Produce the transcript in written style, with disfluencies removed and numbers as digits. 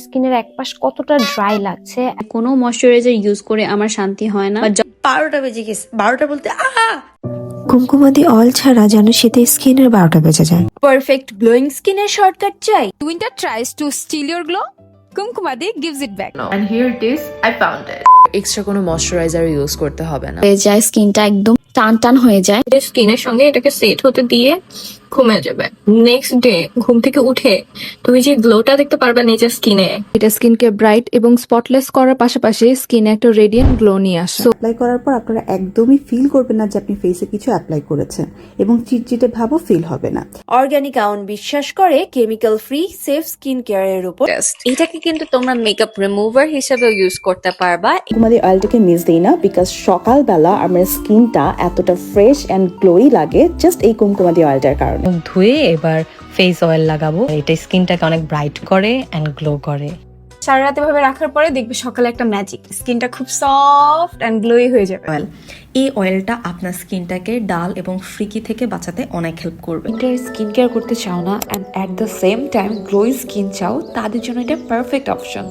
স্কিনের একপাশ কতটা ড্রাই লাগছে। কোনো ময়শ্চারাইজার ইউজ করে আমার শান্তি হয় না। 12টা বেজে গেছে, 12টা বলতে কুমকুমাদি অয়েল ছাড়া যেন শীতে স্কিনের 12টা বেজে যায়। Perfect glowing skinner shortcut চাই? Winter tries to steal your glow? Kumkumadi gives it back. And here it is, I found it. Extra কোনো ময়শ্চারাইজার ইউজ করতে হবে না। হয়ে যায় স্কিনটা একদম টান টান হয়ে যায়। স্কিনের সঙ্গে এটাকে সেট হতে দিয়ে ঘুমিয়ে যাবে। নেক্সট ডে ঘুম থেকে উঠে তুমি যে গ্লোটা দেখতে পারবে নিজের স্কিনে। এটা স্কিনকে ব্রাইট এবং স্পটলেস করার পাশাপাশি স্কিনে একটা রেডিয়েন্ট গ্লো নিয়ে আসে। অ্যাপ্লাই করার পর আপনারা একদমই ফিল করবেন না যে আপনি ফেসে কিছু অ্যাপ্লাই করেছেন, এবং চিটচিটে ভাবও ফিল হবে না। অর্গানিক আউন বিশ্বাস করে কেমিক্যাল ফ্রি সেফ স্কিন কেয়ারের উপর। এটাকে কিন্তু তোমরা মেকআপ রিমুভার হিসেবেও ইউজ করতে পারবা। কুমকুমাদি অয়েলটাকে মিস দিই না, বিকজ সকালবেলা আমার স্কিনটা এতটা ফ্রেশ অ্যান্ড গ্লোই লাগে জাস্ট এই কুমকুমাদি অয়েলটার কারণে। ধুয়ে এবার ফেস অয়েল লাগাবো। এটা স্কিনটাকে অনেক ব্রাইট করে এন্ড গ্লো করে। সারা রাতে ভাবে রাখার পরে দেখবে সকালে একটা ম্যাজিক, স্কিনটা খুব সফট এন্ড গ্লোই হয়ে যাবে। এই অয়েলটা আপনার স্কিনটাকে ডাল এবং ফ্রিকি থেকে বাঁচাতে অনেক হেল্প করবে। উইন্টার স্কিন কেয়ার করতে চাও না and at the same time glowy skin চাও, তাদের জন্য এটা পারফেক্ট অপশন।